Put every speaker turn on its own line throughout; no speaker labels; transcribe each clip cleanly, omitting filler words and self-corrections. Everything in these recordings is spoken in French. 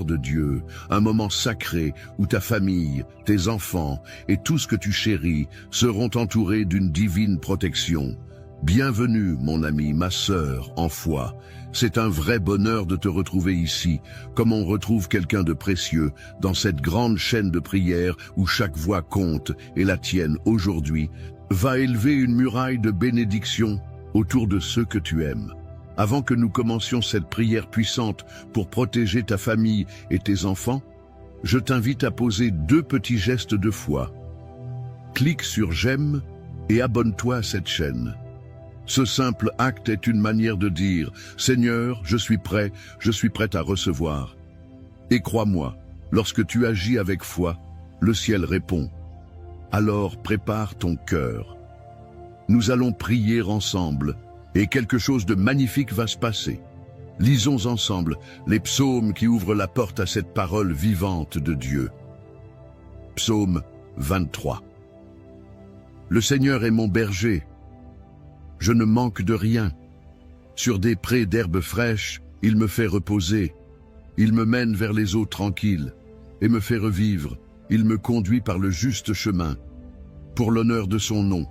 de Dieu, un moment sacré où ta famille, tes enfants et tout ce que tu chéris seront entourés d'une divine protection. Bienvenue, mon ami, ma sœur, en foi. C'est un vrai bonheur de te retrouver ici, comme on retrouve quelqu'un de précieux dans cette grande chaîne de prière où chaque voix compte, et la tienne aujourd'hui va élever une muraille de bénédiction autour de ceux que tu aimes. Avant que nous commencions cette prière puissante pour protéger ta famille et tes enfants, je t'invite à poser 2 petits gestes de foi. Clique sur j'aime et abonne-toi à cette chaîne. Ce simple acte est une manière de dire « Seigneur, je suis prête à recevoir ». Et crois-moi, lorsque tu agis avec foi, le ciel répond. Alors prépare ton cœur. Nous allons prier ensemble et quelque chose de magnifique va se passer. Lisons ensemble les psaumes qui ouvrent la porte à cette parole vivante de Dieu. Psaume 23. Le Seigneur est mon berger. Je ne manque de rien. Sur des prés d'herbes fraîches, il me fait reposer. Il me mène vers les eaux tranquilles et me fait revivre. Il me conduit par le juste chemin, pour l'honneur de son nom.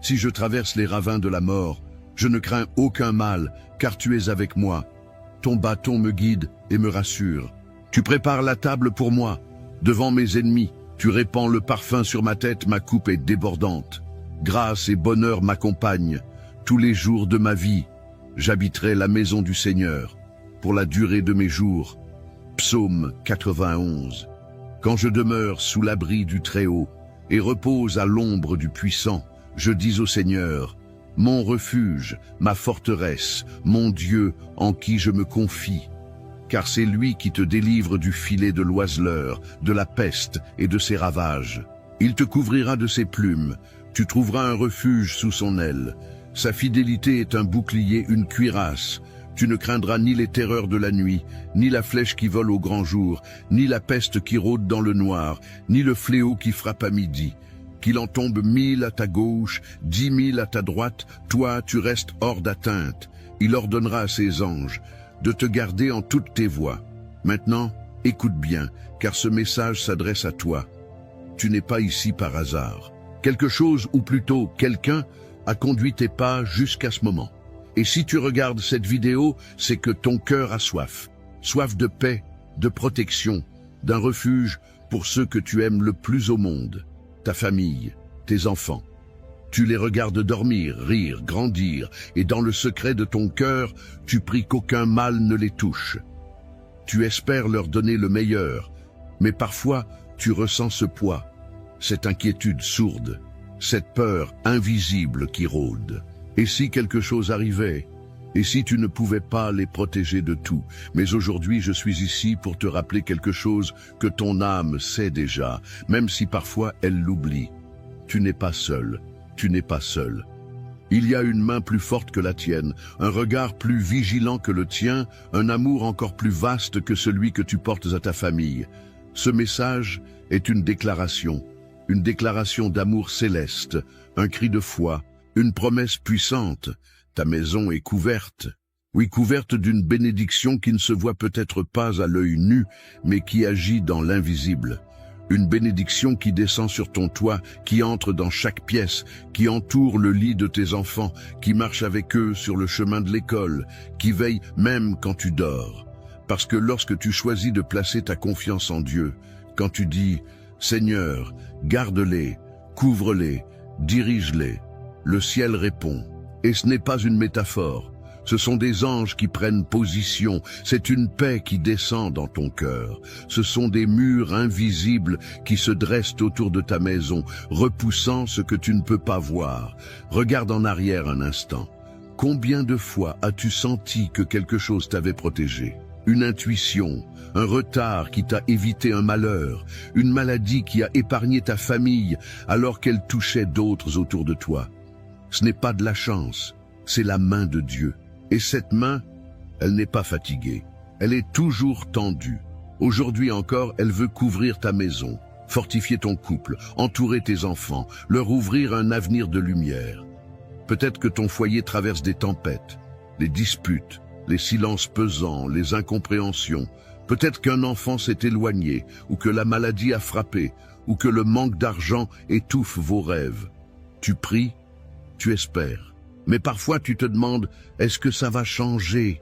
Si je traverse les ravins de la mort, je ne crains aucun mal, car tu es avec moi. Ton bâton me guide et me rassure. Tu prépares la table pour moi. Devant mes ennemis, tu répands le parfum sur ma tête, ma coupe est débordante. Grâce et bonheur m'accompagnent. Tous les jours de ma vie, j'habiterai la maison du Seigneur, pour la durée de mes jours. Psaume 91. Quand je demeure sous l'abri du Très-Haut et repose à l'ombre du Puissant, je dis au Seigneur, mon refuge, ma forteresse, mon Dieu en qui je me confie. Car c'est lui qui te délivre du filet de l'oiseleur, de la peste et de ses ravages. Il te couvrira de ses plumes, tu trouveras un refuge sous son aile. Sa fidélité est un bouclier, une cuirasse. Tu ne craindras ni les terreurs de la nuit, ni la flèche qui vole au grand jour, ni la peste qui rôde dans le noir, ni le fléau qui frappe à midi. Qu'il en tombe 1000 à ta gauche, 10 000 à ta droite, toi tu restes hors d'atteinte. Il ordonnera à ses anges de te garder en toutes tes voies. Maintenant, écoute bien, car ce message s'adresse à toi. Tu n'es pas ici par hasard. Quelque chose, ou plutôt quelqu'un, a conduit tes pas jusqu'à ce moment. Et si tu regardes cette vidéo, c'est que ton cœur a soif. Soif de paix, de protection, d'un refuge pour ceux que tu aimes le plus au monde. Ta famille, tes enfants. Tu les regardes dormir, rire, grandir, et dans le secret de ton cœur, tu pries qu'aucun mal ne les touche. Tu espères leur donner le meilleur, mais parfois tu ressens ce poids, cette inquiétude sourde, cette peur invisible qui rôde. Et si quelque chose arrivait? Et si tu ne pouvais pas les protéger de tout? Mais aujourd'hui, je suis ici pour te rappeler quelque chose que ton âme sait déjà, même si parfois elle l'oublie. Tu n'es pas seul, tu n'es pas seul. Il y a une main plus forte que la tienne, un regard plus vigilant que le tien, un amour encore plus vaste que celui que tu portes à ta famille. Ce message est une déclaration d'amour céleste, un cri de foi, une promesse puissante. Ta maison est couverte, oui, couverte d'une bénédiction qui ne se voit peut-être pas à l'œil nu, mais qui agit dans l'invisible. Une bénédiction qui descend sur ton toit, qui entre dans chaque pièce, qui entoure le lit de tes enfants, qui marche avec eux sur le chemin de l'école, qui veille même quand tu dors. Parce que lorsque tu choisis de placer ta confiance en Dieu, quand tu dis « Seigneur, garde-les, couvre-les, dirige-les », le ciel répond. Et ce n'est pas une métaphore. Ce sont des anges qui prennent position, c'est une paix qui descend dans ton cœur. Ce sont des murs invisibles qui se dressent autour de ta maison, repoussant ce que tu ne peux pas voir. Regarde en arrière un instant. Combien de fois as-tu senti que quelque chose t'avait protégé? Une intuition, un retard qui t'a évité un malheur, une maladie qui a épargné ta famille alors qu'elle touchait d'autres autour de toi. Ce n'est pas de la chance, c'est la main de Dieu. Et cette main, elle n'est pas fatiguée, elle est toujours tendue. Aujourd'hui encore, elle veut couvrir ta maison, fortifier ton couple, entourer tes enfants, leur ouvrir un avenir de lumière. Peut-être que ton foyer traverse des tempêtes, les disputes, les silences pesants, les incompréhensions. Peut-être qu'un enfant s'est éloigné, ou que la maladie a frappé, ou que le manque d'argent étouffe vos rêves. Tu pries, tu espères. Mais parfois tu te demandes, est-ce que ça va changer?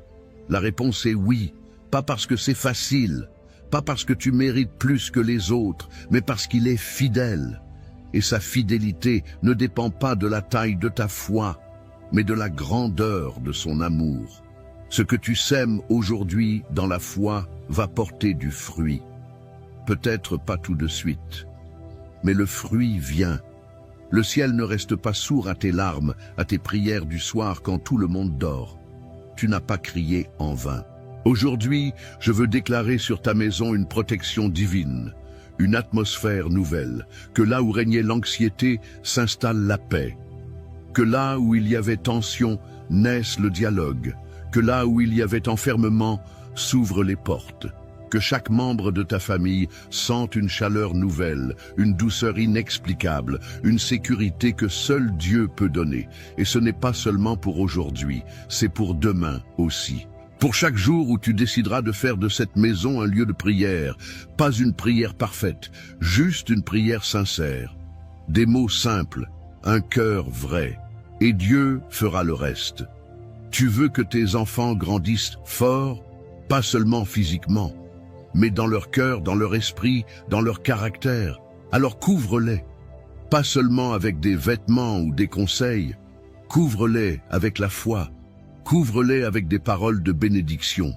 La réponse est oui, pas parce que c'est facile, pas parce que tu mérites plus que les autres, mais parce qu'il est fidèle. Et sa fidélité ne dépend pas de la taille de ta foi, mais de la grandeur de son amour. Ce que tu sèmes aujourd'hui dans la foi va porter du fruit. Peut-être pas tout de suite, mais le fruit vient. Le ciel ne reste pas sourd à tes larmes, à tes prières du soir quand tout le monde dort. Tu n'as pas crié en vain. Aujourd'hui, je veux déclarer sur ta maison une protection divine, une atmosphère nouvelle, que là où régnait l'anxiété s'installe la paix, que là où il y avait tension naisse le dialogue, que là où il y avait enfermement s'ouvrent les portes, que chaque membre de ta famille sente une chaleur nouvelle, une douceur inexplicable, une sécurité que seul Dieu peut donner. Et ce n'est pas seulement pour aujourd'hui, c'est pour demain aussi. Pour chaque jour où tu décideras de faire de cette maison un lieu de prière, pas une prière parfaite, juste une prière sincère. Des mots simples, un cœur vrai, et Dieu fera le reste. Tu veux que tes enfants grandissent forts, pas seulement physiquement, mais dans leur cœur, dans leur esprit, dans leur caractère. Alors couvre-les, pas seulement avec des vêtements ou des conseils, couvre-les avec la foi, couvre-les avec des paroles de bénédiction.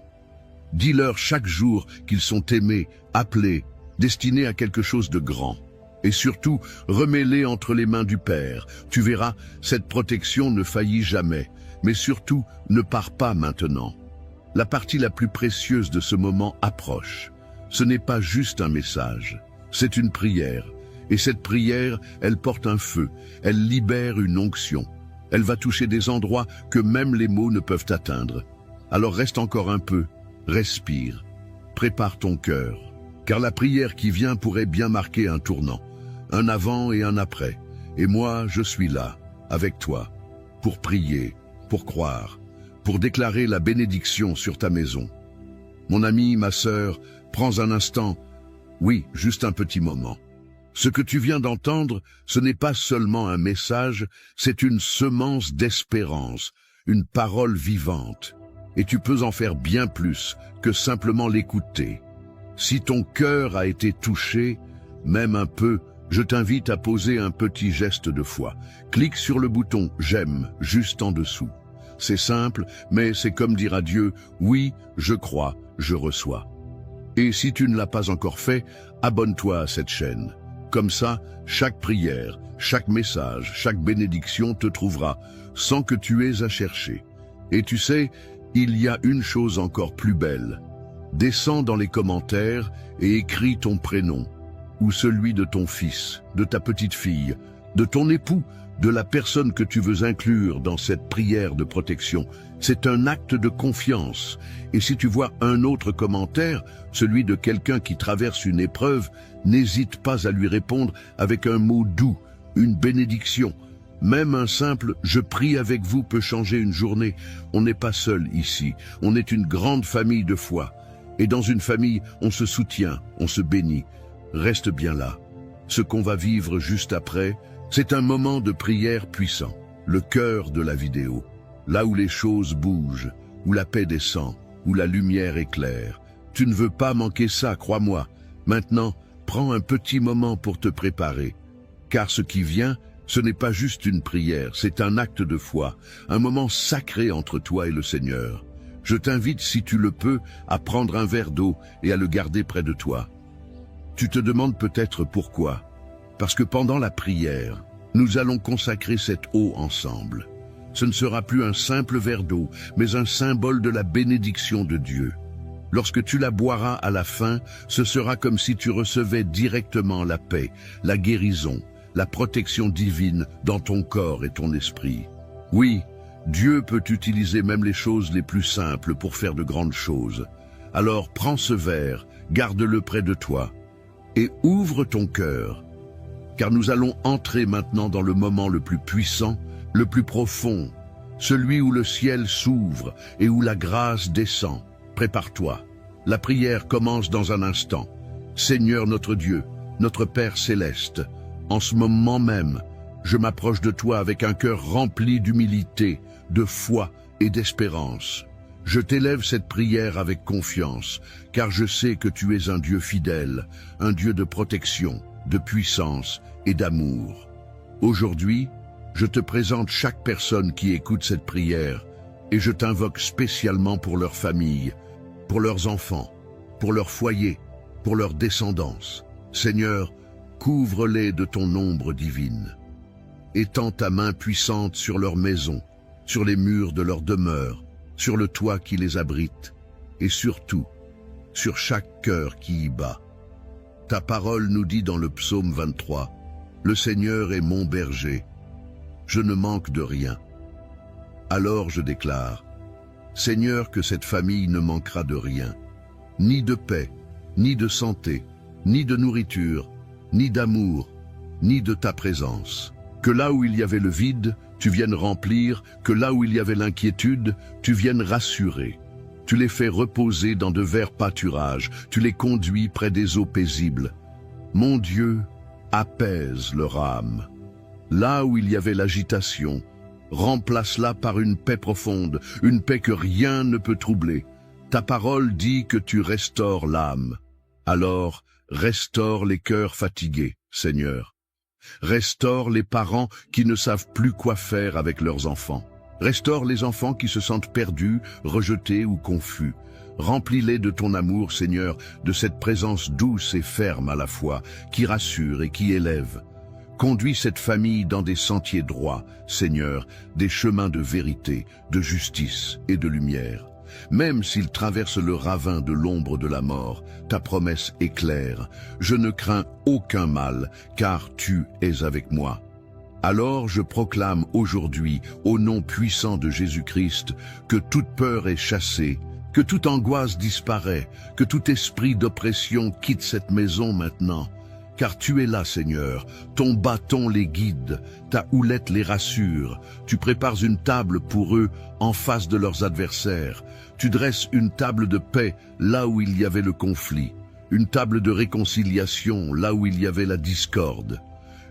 Dis-leur chaque jour qu'ils sont aimés, appelés, destinés à quelque chose de grand. Et surtout, remets-les entre les mains du Père. Tu verras, cette protection ne faillit jamais. Mais surtout, ne pars pas maintenant. La partie la plus précieuse de ce moment approche. Ce n'est pas juste un message, c'est une prière. Et cette prière, elle porte un feu, elle libère une onction. Elle va toucher des endroits que même les mots ne peuvent atteindre. Alors reste encore un peu, respire, prépare ton cœur. Car la prière qui vient pourrait bien marquer un tournant, un avant et un après. Et moi, je suis là, avec toi, pour prier, pour croire, pour déclarer la bénédiction sur ta maison. Mon ami, ma sœur, prends un instant, oui, juste un petit moment. Ce que tu viens d'entendre, ce n'est pas seulement un message, c'est une semence d'espérance, une parole vivante. Et tu peux en faire bien plus que simplement l'écouter. Si ton cœur a été touché, même un peu, je t'invite à poser un petit geste de foi. Clique sur le bouton « J'aime » juste en dessous. C'est simple, mais c'est comme dire à Dieu « Oui, je crois, je reçois ». Et si tu ne l'as pas encore fait, abonne-toi à cette chaîne. Comme ça, chaque prière, chaque message, chaque bénédiction te trouvera, sans que tu aies à chercher. Et tu sais, il y a une chose encore plus belle. Descends dans les commentaires et écris ton prénom, ou celui de ton fils, de ta petite fille, de ton époux, de la personne que tu veux inclure dans cette prière de protection. C'est un acte de confiance. Et si tu vois un autre commentaire, celui de quelqu'un qui traverse une épreuve, n'hésite pas à lui répondre avec un mot doux, une bénédiction. Même un simple « je prie avec vous » peut changer une journée. On n'est pas seul ici, on est une grande famille de foi. Et dans une famille, on se soutient, on se bénit. Reste bien là. Ce qu'on va vivre juste après, c'est un moment de prière puissant, le cœur de la vidéo. Là où les choses bougent, où la paix descend, où la lumière éclaire. Tu ne veux pas manquer ça, crois-moi. Maintenant, prends un petit moment pour te préparer. Car ce qui vient, ce n'est pas juste une prière, c'est un acte de foi, un moment sacré entre toi et le Seigneur. Je t'invite, si tu le peux, à prendre un verre d'eau et à le garder près de toi. Tu te demandes peut-être pourquoi. Parce que pendant la prière, nous allons consacrer cette eau ensemble. Ce ne sera plus un simple verre d'eau, mais un symbole de la bénédiction de Dieu. Lorsque tu la boiras à la fin, ce sera comme si tu recevais directement la paix, la guérison, la protection divine dans ton corps et ton esprit. Oui, Dieu peut utiliser même les choses les plus simples pour faire de grandes choses. Alors prends ce verre, garde-le près de toi et ouvre ton cœur. Car nous allons entrer maintenant dans le moment le plus puissant, le plus profond, celui où le ciel s'ouvre et où la grâce descend. Prépare-toi. La prière commence dans un instant. Seigneur notre Dieu, notre Père céleste, en ce moment même, je m'approche de toi avec un cœur rempli d'humilité, de foi et d'espérance. Je t'élève cette prière avec confiance, car je sais que tu es un Dieu fidèle, un Dieu de protection, de puissance et d'amour. Aujourd'hui, je te présente chaque personne qui écoute cette prière et je t'invoque spécialement pour leur famille, pour leurs enfants, pour leur foyer, pour leur descendance. Seigneur, couvre-les de ton ombre divine. Étends ta main puissante sur leur maison, sur les murs de leur demeure, sur le toit qui les abrite, et surtout, sur chaque cœur qui y bat. Ta parole nous dit dans le psaume 23, « Le Seigneur est mon berger, je ne manque de rien. » Alors je déclare, « Seigneur, que cette famille ne manquera de rien, ni de paix, ni de santé, ni de nourriture, ni d'amour, ni de ta présence. Que là où il y avait le vide, tu viennes remplir, que là où il y avait l'inquiétude, tu viennes rassurer. Tu les fais reposer dans de verts pâturages, tu les conduis près des eaux paisibles. Mon Dieu, apaise leur âme. Là où il y avait l'agitation, remplace-la par une paix profonde, une paix que rien ne peut troubler. Ta parole dit que tu restaures l'âme. Alors, restaure les cœurs fatigués, Seigneur. Restaure les parents qui ne savent plus quoi faire avec leurs enfants. Restaure les enfants qui se sentent perdus, rejetés ou confus. Remplis-les de ton amour, Seigneur, de cette présence douce et ferme à la fois, qui rassure et qui élève. Conduis cette famille dans des sentiers droits, Seigneur, des chemins de vérité, de justice et de lumière. Même s'ils traversent le ravin de l'ombre de la mort, ta promesse est claire. Je ne crains aucun mal, car tu es avec moi. Alors je proclame aujourd'hui, au nom puissant de Jésus-Christ, que toute peur est chassée, que toute angoisse disparaît, que tout esprit d'oppression quitte cette maison maintenant. Car tu es là, Seigneur, ton bâton les guide, ta houlette les rassure, tu prépares une table pour eux en face de leurs adversaires, tu dresses une table de paix là où il y avait le conflit, une table de réconciliation là où il y avait la discorde,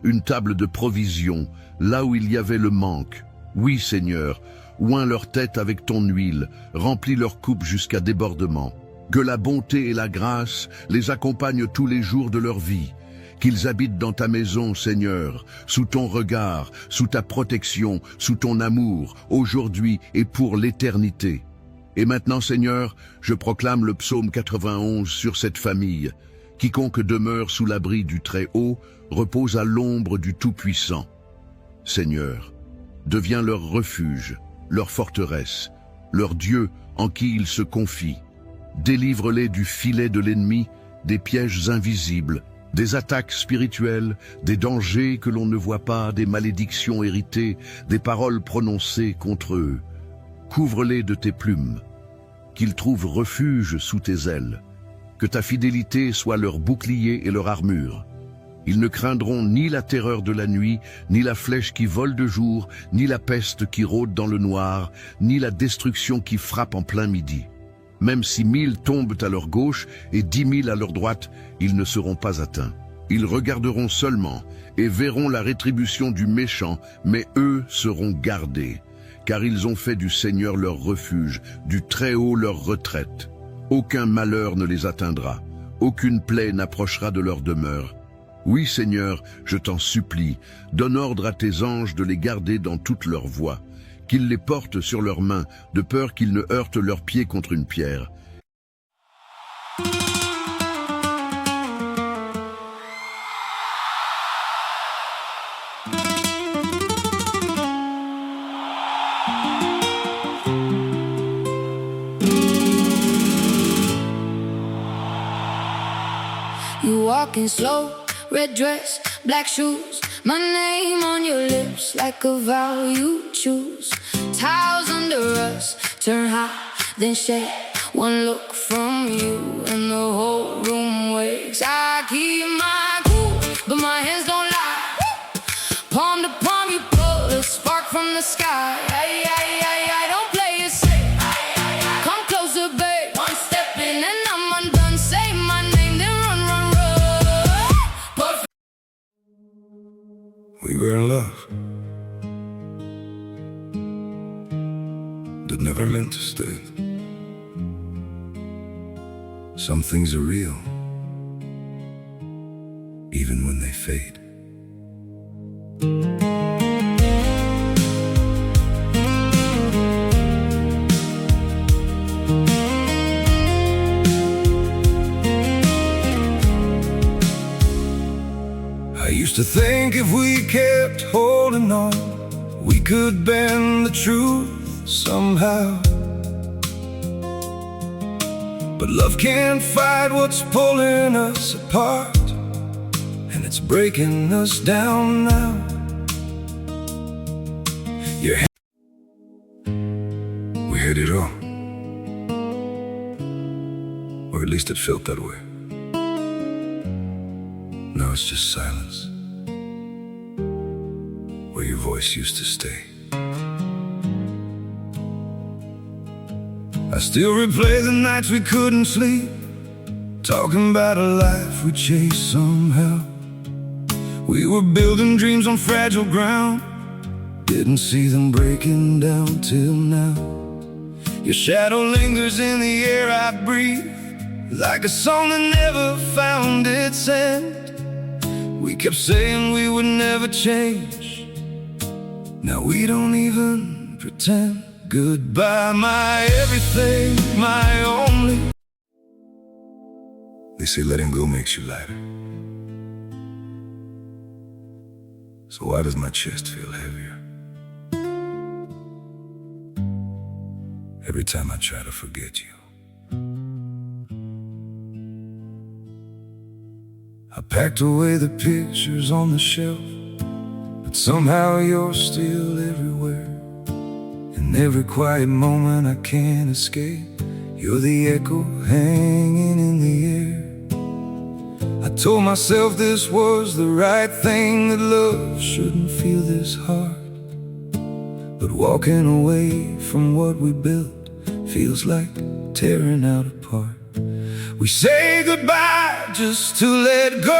une table de provision là où il y avait le manque. Oui, Seigneur, oins leur tête avec ton huile, remplis leur coupe jusqu'à débordement. Que la bonté et la grâce les accompagnent tous les jours de leur vie. Qu'ils habitent dans ta maison, Seigneur, sous ton regard, sous ta protection, sous ton amour, aujourd'hui et pour l'éternité. Et maintenant, Seigneur, je proclame le psaume 91 sur cette famille. Quiconque demeure sous l'abri du Très-Haut repose à l'ombre du Tout-Puissant. Seigneur, deviens leur refuge, leur forteresse, leur Dieu en qui ils se confient. Délivre-les du filet de l'ennemi, des pièges invisibles, des attaques spirituelles, des dangers que l'on ne voit pas, des malédictions héritées, des paroles prononcées contre eux. Couvre-les de tes plumes, qu'ils trouvent refuge sous tes ailes, que ta fidélité soit leur bouclier et leur armure. Ils ne craindront ni la terreur de la nuit, ni la flèche qui vole de jour, ni la peste qui rôde dans le noir, ni la destruction qui frappe en plein midi. Même si 1000 tombent à leur gauche et 10 000 à leur droite, ils ne seront pas atteints. Ils regarderont seulement et verront la rétribution du méchant, mais eux seront gardés, car ils ont fait du Seigneur leur refuge, du Très-Haut leur retraite. Aucun malheur ne les atteindra, aucune plaie n'approchera de leur demeure. Oui, Seigneur, je t'en supplie, donne ordre à tes anges de les garder dans toutes leurs voies, qu'ils les portent sur leurs mains, de peur qu'ils ne heurtent leurs pieds contre une pierre.
You walking slow, red dress, black shoes, my name on your lips like a vow you choose. Towels under us, turn hot, then shake. One look from you and the whole room wakes. I keep my cool, but my hands don't lie. Palm to palm, you pull a spark from the sky. Don't play it safe. Come closer, babe. One step in and I'm
We were in love that never meant to stay. Some things are real, even when they fade. I used to think if we kept holding on, we could bend the truth somehow. But love can't fight what's pulling us apart, and it's breaking us down now. We had it all, or at least it felt that way. Now it's just silence, where your voice used to stay. I still replay the nights we couldn't sleep, talking about a life we chased somehow. We were building dreams on fragile ground, didn't see them breaking down till now. Your shadow lingers in the air I breathe, like a song that never found its end. We kept saying we would never change, now we don't even pretend. Goodbye, my everything, my only. They say letting go makes you lighter. So why does my chest feel heavier every time I try to forget you? I packed away the pictures on the shelf, but somehow you're still everywhere. In every quiet moment I can't escape, you're the echo hanging in the air. I told myself this was the right thing, that love shouldn't feel this hard. But walking away from what we built feels like tearing out apart. We say goodbye just to let go.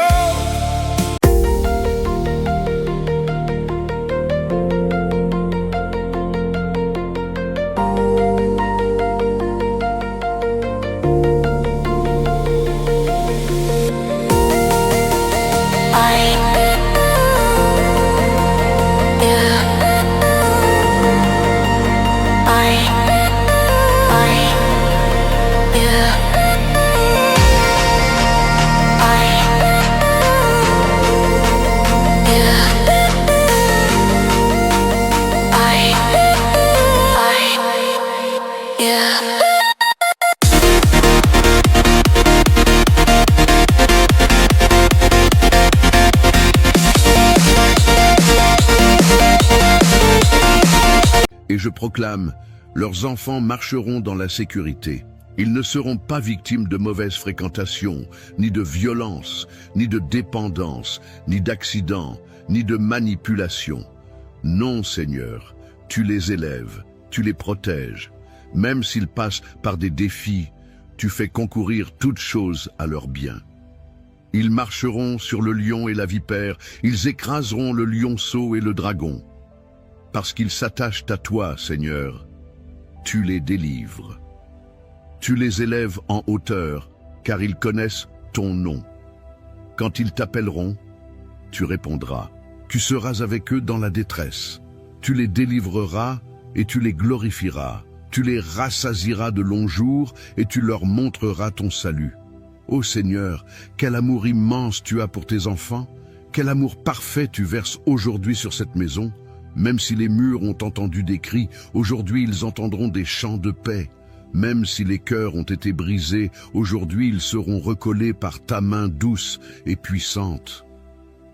Et je proclame, leurs enfants marcheront dans la sécurité. Ils ne seront pas victimes de mauvaises fréquentations, ni de violence, ni de dépendance, ni d'accidents, ni de manipulation. Non, Seigneur, tu les élèves, tu les protèges. Même s'ils passent par des défis, tu fais concourir toutes choses à leur bien. Ils marcheront sur le lion et la vipère, ils écraseront le lionceau et le dragon. Parce qu'ils s'attachent à toi, Seigneur, tu les délivres. Tu les élèves en hauteur, car ils connaissent ton nom. Quand ils t'appelleront, tu répondras. Tu seras avec eux dans la détresse. Tu les délivreras et tu les glorifieras. Tu les rassasieras de longs jours et tu leur montreras ton salut. Ô Seigneur, quel amour immense tu as pour tes enfants, quel amour parfait tu verses aujourd'hui sur cette maison. Même si les murs ont entendu des cris, aujourd'hui ils entendront des chants de paix. Même si les cœurs ont été brisés, aujourd'hui ils seront recollés par ta main douce et puissante.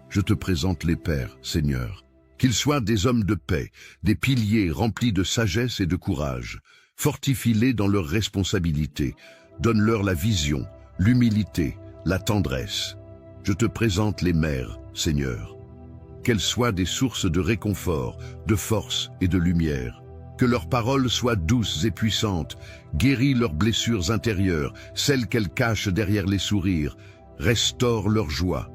Je te présente les pères, Seigneur. Qu'ils soient des hommes de paix, des piliers remplis de sagesse et de courage. Fortifie-les dans leurs responsabilités. Donne-leur la vision, l'humilité, la tendresse. Je te présente les mères, Seigneur. Qu'elles soient des sources de réconfort, de force et de lumière. Que leurs paroles soient douces et puissantes, guéris leurs blessures intérieures, celles qu'elles cachent derrière les sourires, restaure leur joie.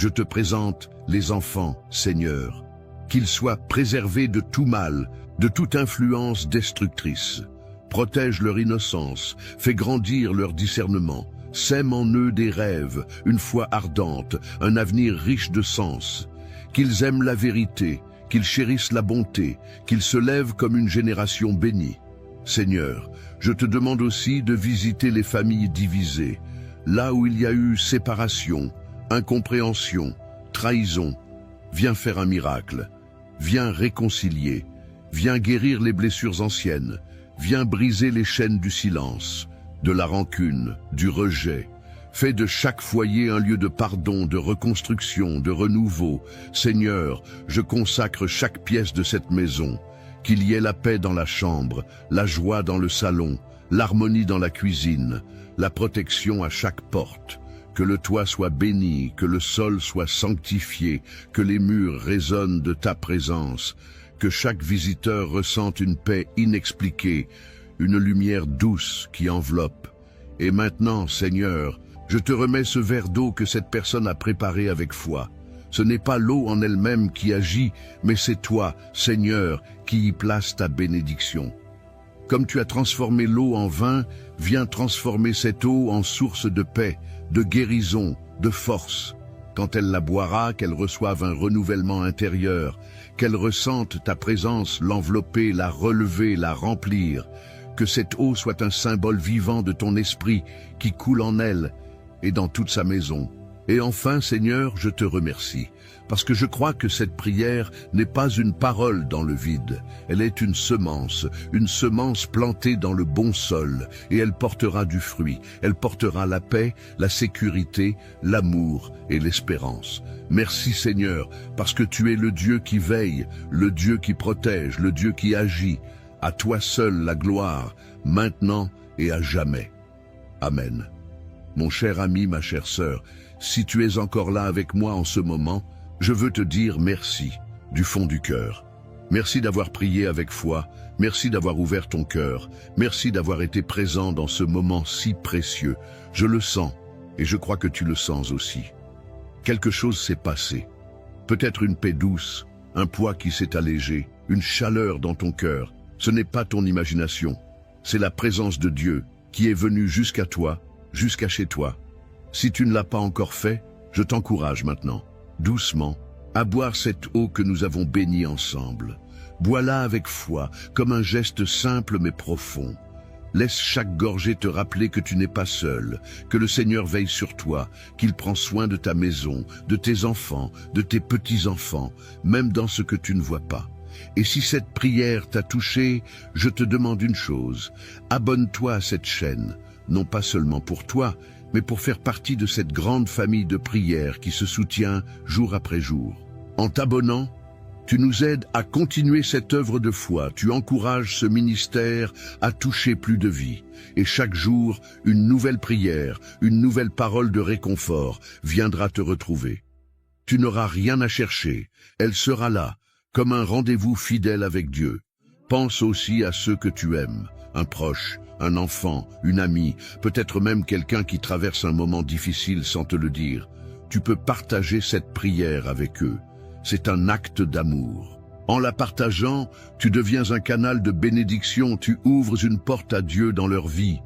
je te présente les enfants, Seigneur. Qu'ils soient préservés de tout mal, de toute influence destructrice. Protège leur innocence, fais grandir leur discernement, sème en eux des rêves, une foi ardente, un avenir riche de sens. Qu'ils aiment la vérité, qu'ils chérissent la bonté, qu'ils se lèvent comme une génération bénie. Seigneur, je te demande aussi de visiter les familles divisées, là où il y a eu séparation, incompréhension, trahison. Viens faire un miracle, viens réconcilier, viens guérir les blessures anciennes, viens briser les chaînes du silence, de la rancune, du rejet. Fais de chaque foyer un lieu de pardon, de reconstruction, de renouveau. Seigneur, je consacre chaque pièce de cette maison. Qu'il y ait la paix dans la chambre, la joie dans le salon, l'harmonie dans la cuisine, la protection à chaque porte. Que le toit soit béni, que le sol soit sanctifié, que les murs résonnent de ta présence, que chaque visiteur ressente une paix inexpliquée, une lumière douce qui enveloppe. Et maintenant, Seigneur, je te remets ce verre d'eau que cette personne a préparé avec foi. Ce n'est pas l'eau en elle-même qui agit, mais c'est toi, Seigneur, qui y place ta bénédiction. Comme tu as transformé l'eau en vin, viens transformer cette eau en source de paix, de guérison, de force. Quand elle la boira, qu'elle reçoive un renouvellement intérieur, qu'elle ressente ta présence l'envelopper, la relever, la remplir. Que cette eau soit un symbole vivant de ton esprit qui coule en elle et dans toute sa maison. Et enfin, Seigneur, je te remercie, parce que je crois que cette prière n'est pas une parole dans le vide. Elle est une semence plantée dans le bon sol, et elle portera du fruit. Elle portera la paix, la sécurité, l'amour et l'espérance. Merci Seigneur, parce que tu es le Dieu qui veille, le Dieu qui protège, le Dieu qui agit. À toi seul la gloire, maintenant et à jamais. Amen. Mon cher ami, ma chère sœur, si tu es encore là avec moi en ce moment, je veux te dire merci, du fond du cœur. Merci d'avoir prié avec foi, merci d'avoir ouvert ton cœur, merci d'avoir été présent dans ce moment si précieux. Je le sens, et je crois que tu le sens aussi. Quelque chose s'est passé. Peut-être une paix douce, un poids qui s'est allégé, une chaleur dans ton cœur. Ce n'est pas ton imagination, c'est la présence de Dieu qui est venue jusqu'à toi, jusqu'à chez toi. Si tu ne l'as pas encore fait, je t'encourage maintenant, doucement, à boire cette eau que nous avons bénie ensemble. Bois-la avec foi, comme un geste simple mais profond. Laisse chaque gorgée te rappeler que tu n'es pas seul, que le Seigneur veille sur toi, qu'il prend soin de ta maison, de tes enfants, de tes petits-enfants, même dans ce que tu ne vois pas. Et si cette prière t'a touché, je te demande une chose, abonne-toi à cette chaîne, non pas seulement pour toi, mais pour faire partie de cette grande famille de prières qui se soutient jour après jour. En t'abonnant, tu nous aides à continuer cette œuvre de foi, tu encourages ce ministère à toucher plus de vies. Et chaque jour, une nouvelle prière, une nouvelle parole de réconfort viendra te retrouver. Tu n'auras rien à chercher, elle sera là, comme un rendez-vous fidèle avec Dieu. Pense aussi à ceux que tu aimes, un proche, un enfant, une amie, peut-être même quelqu'un qui traverse un moment difficile sans te le dire. Tu peux partager cette prière avec eux. C'est un acte d'amour. En la partageant, tu deviens un canal de bénédiction, tu ouvres une porte à Dieu dans leur vie.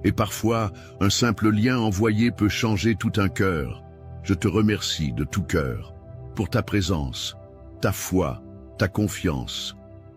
Et parfois, un simple lien envoyé peut changer tout un cœur. Je te remercie de tout cœur pour ta présence, ta foi, ta confiance.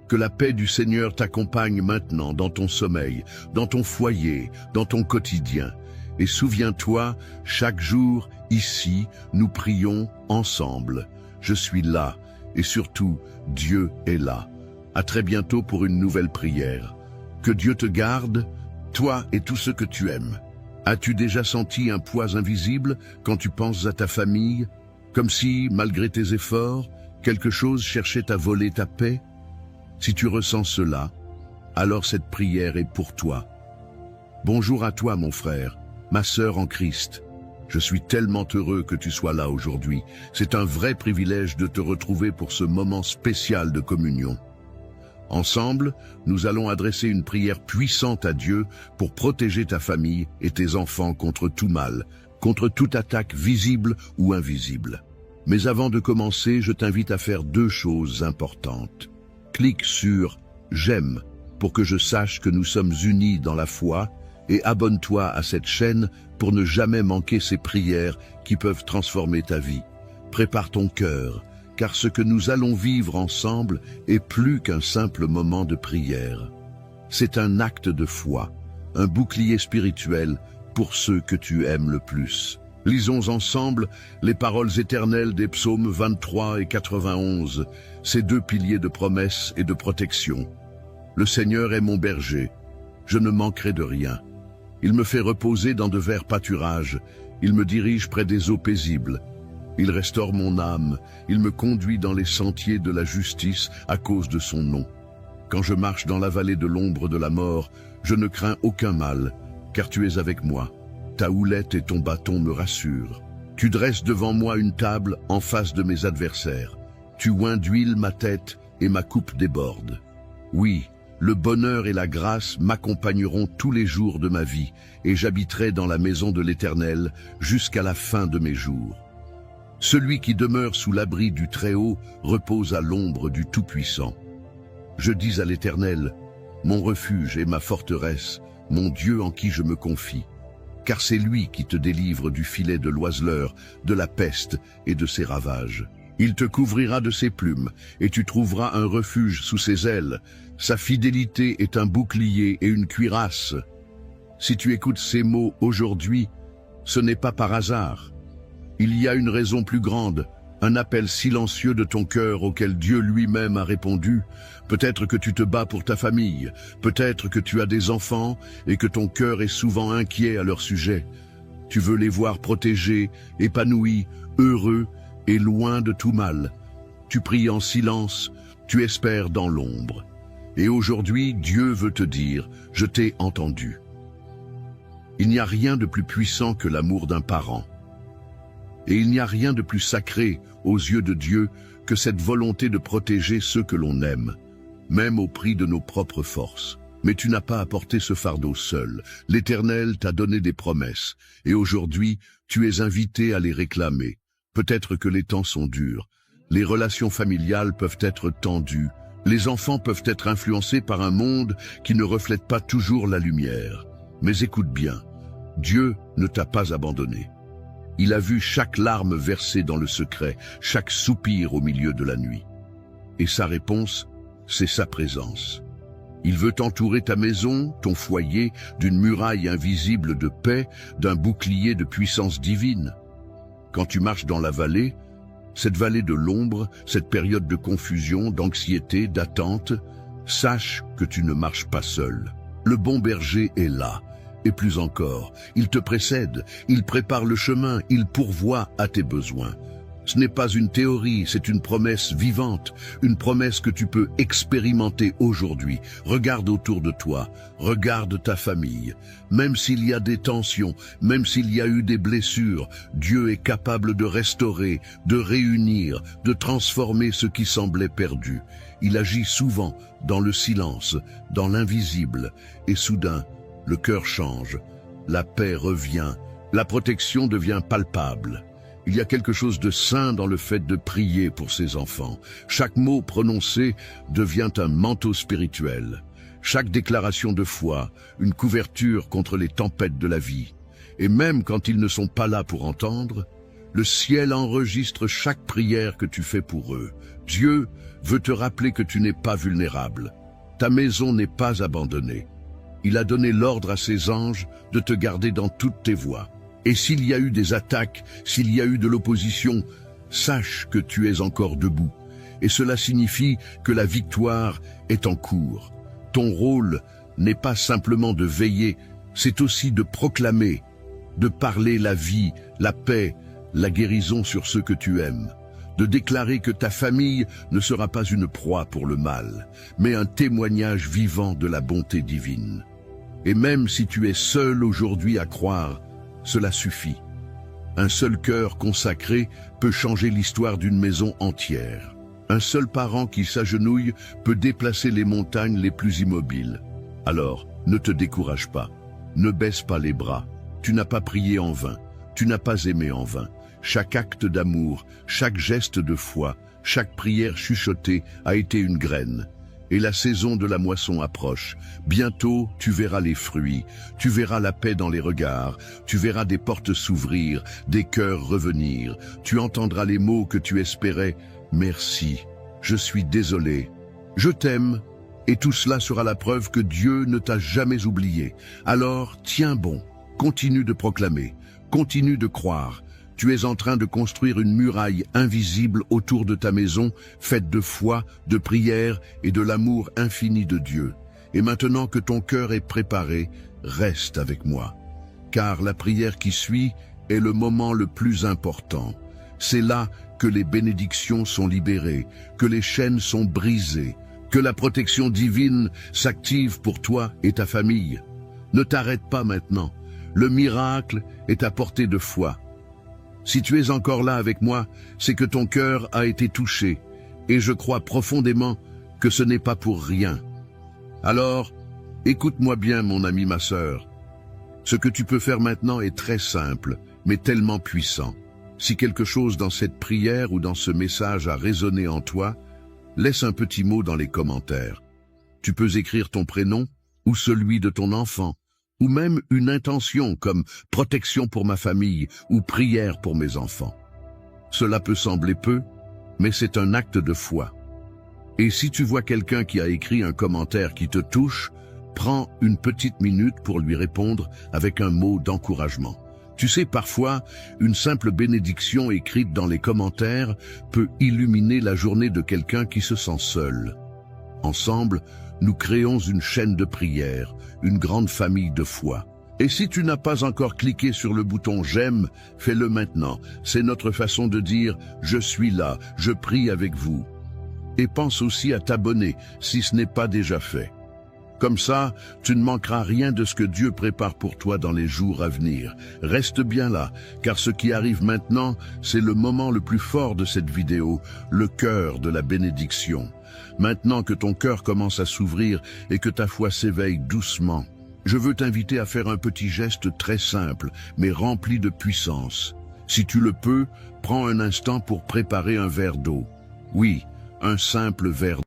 Que la paix du Seigneur t'accompagne maintenant dans ton sommeil, dans ton foyer, dans ton quotidien. Et souviens-toi, chaque jour, ici, nous prions ensemble. Je suis là, et surtout, Dieu est là. À très bientôt pour une nouvelle prière. Que Dieu te garde, toi et tous ceux que tu aimes. As-tu déjà senti un poids invisible quand tu penses à ta famille, comme si, malgré tes efforts, quelque chose cherchait à voler ta paix? Si tu ressens cela, alors cette prière est pour toi. Bonjour à toi, mon frère, ma sœur en Christ. Je suis tellement heureux que tu sois là aujourd'hui. C'est un vrai privilège de te retrouver pour ce moment spécial de communion. Ensemble, nous allons adresser une prière puissante à Dieu pour protéger ta famille et tes enfants contre tout mal, contre toute attaque visible ou invisible. Mais avant de commencer, je t'invite à faire 2 choses importantes. Clique sur « J'aime » pour que je sache que nous sommes unis dans la foi et abonne-toi à cette chaîne pour ne jamais manquer ces prières qui peuvent transformer ta vie. Prépare ton cœur, car ce que nous allons vivre ensemble est plus qu'un simple moment de prière. C'est un acte de foi, un bouclier spirituel pour ceux que tu aimes le plus. Lisons ensemble les paroles éternelles des psaumes 23 et 91, ces 2 piliers de promesse et de protection. Le Seigneur est mon berger, je ne manquerai de rien. Il me fait reposer dans de verts pâturages, il me dirige près des eaux paisibles. Il restaure mon âme, il me conduit dans les sentiers de la justice à cause de son nom. Quand je marche dans la vallée de l'ombre de la mort, je ne crains aucun mal, car tu es avec moi. Ta houlette et ton bâton me rassurent. Tu dresses devant moi une table en face de mes adversaires. Tu oins d'huile ma tête et ma coupe déborde. Oui, le bonheur et la grâce m'accompagneront tous les jours de ma vie, et j'habiterai dans la maison de l'Éternel jusqu'à la fin de mes jours. Celui qui demeure sous l'abri du Très-Haut repose à l'ombre du Tout-Puissant. Je dis à l'Éternel, mon refuge et ma forteresse, mon Dieu en qui je me confie. Car c'est lui qui te délivre du filet de l'oiseleur, de la peste et de ses ravages. Il te couvrira de ses plumes, et tu trouveras un refuge sous ses ailes. Sa fidélité est un bouclier et une cuirasse. Si tu écoutes ces mots aujourd'hui, ce n'est pas par hasard. Il y a une raison plus grande, un appel silencieux de ton cœur auquel Dieu lui-même a répondu. Peut-être que tu te bats pour ta famille, peut-être que tu as des enfants et que ton cœur est souvent inquiet à leur sujet. Tu veux les voir protégés, épanouis, heureux et loin de tout mal. Tu pries en silence, tu espères dans l'ombre. Et aujourd'hui, Dieu veut te dire, je t'ai entendu. Il n'y a rien de plus puissant que l'amour d'un parent. Et il n'y a rien de plus sacré aux yeux de Dieu que cette volonté de protéger ceux que l'on aime, même au prix de nos propres forces. Mais tu n'as pas à porter ce fardeau seul. L'Éternel t'a donné des promesses, et aujourd'hui, tu es invité à les réclamer. Peut-être que les temps sont durs, les relations familiales peuvent être tendues, les enfants peuvent être influencés par un monde qui ne reflète pas toujours la lumière. Mais écoute bien, Dieu ne t'a pas abandonné. Il a vu chaque larme versée dans le secret, chaque soupir au milieu de la nuit. Et sa réponse, c'est sa présence. Il veut entourer ta maison, ton foyer, d'une muraille invisible de paix, d'un bouclier de puissance divine. Quand tu marches dans la vallée, cette vallée de l'ombre, cette période de confusion, d'anxiété, d'attente, sache que tu ne marches pas seul. Le bon berger est là. Et plus encore, il te précède, il prépare le chemin, il pourvoit à tes besoins. Ce n'est pas une théorie, c'est une promesse vivante, une promesse que tu peux expérimenter aujourd'hui. Regarde autour de toi, regarde ta famille. Même s'il y a des tensions, même s'il y a eu des blessures, Dieu est capable de restaurer, de réunir, de transformer ce qui semblait perdu. Il agit souvent dans le silence, dans l'invisible, et soudain, le cœur change, la paix revient, la protection devient palpable. Il y a quelque chose de saint dans le fait de prier pour ses enfants. Chaque mot prononcé devient un manteau spirituel. Chaque déclaration de foi, une couverture contre les tempêtes de la vie. Et même quand ils ne sont pas là pour entendre, le ciel enregistre chaque prière que tu fais pour eux. Dieu veut te rappeler que tu n'es pas vulnérable. Ta maison n'est pas abandonnée. Il a donné l'ordre à ses anges de te garder dans toutes tes voies. Et s'il y a eu des attaques, s'il y a eu de l'opposition, sache que tu es encore debout. Et cela signifie que la victoire est en cours. Ton rôle n'est pas simplement de veiller, c'est aussi de proclamer, de parler la vie, la paix, la guérison sur ceux que tu aimes. De déclarer que ta famille ne sera pas une proie pour le mal, mais un témoignage vivant de la bonté divine. Et même si tu es seul aujourd'hui à croire, cela suffit. Un seul cœur consacré peut changer l'histoire d'une maison entière. Un seul parent qui s'agenouille peut déplacer les montagnes les plus immobiles. Alors, ne te décourage pas, ne baisse pas les bras, tu n'as pas prié en vain. Tu n'as pas aimé en vain. Chaque acte d'amour, chaque geste de foi, chaque prière chuchotée a été une graine. Et la saison de la moisson approche. Bientôt, tu verras les fruits, tu verras la paix dans les regards, tu verras des portes s'ouvrir, des cœurs revenir, tu entendras les mots que tu espérais. Merci, je suis désolé, je t'aime, et tout cela sera la preuve que Dieu ne t'a jamais oublié. Alors, tiens bon, continue de proclamer, continue de croire. Tu es en train de construire une muraille invisible autour de ta maison, faite de foi, de prière et de l'amour infini de Dieu. Et maintenant que ton cœur est préparé, reste avec moi. Car la prière qui suit est le moment le plus important. C'est là que les bénédictions sont libérées, que les chaînes sont brisées, que la protection divine s'active pour toi et ta famille. Ne t'arrête pas maintenant. Le miracle est à portée de foi. Si tu es encore là avec moi, c'est que ton cœur a été touché, et je crois profondément que ce n'est pas pour rien. Alors, écoute-moi bien, mon ami, ma sœur. Ce que tu peux faire maintenant est très simple, mais tellement puissant. Si quelque chose dans cette prière ou dans ce message a résonné en toi, laisse un petit mot dans les commentaires. Tu peux écrire ton prénom ou celui de ton enfant, ou même une intention comme « protection pour ma famille » ou « prière pour mes enfants ». Cela peut sembler peu, mais c'est un acte de foi. Et si tu vois quelqu'un qui a écrit un commentaire qui te touche, prends une petite minute pour lui répondre avec un mot d'encouragement. Tu sais, parfois, une simple bénédiction écrite dans les commentaires peut illuminer la journée de quelqu'un qui se sent seul. Ensemble, nous créons une chaîne de prière, une grande famille de foi. Et si tu n'as pas encore cliqué sur le bouton « J'aime », fais-le maintenant. C'est notre façon de dire « Je suis là, je prie avec vous ». Et pense aussi à t'abonner si ce n'est pas déjà fait. Comme ça, tu ne manqueras rien de ce que Dieu prépare pour toi dans les jours à venir. Reste bien là, car ce qui arrive maintenant, c'est le moment le plus fort de cette vidéo, le cœur de la bénédiction. Maintenant que ton cœur commence à s'ouvrir et que ta foi s'éveille doucement, je veux t'inviter à faire un petit geste très simple, mais rempli de puissance. Si tu le peux, prends un instant pour préparer un verre d'eau. Oui, un simple verre d'eau.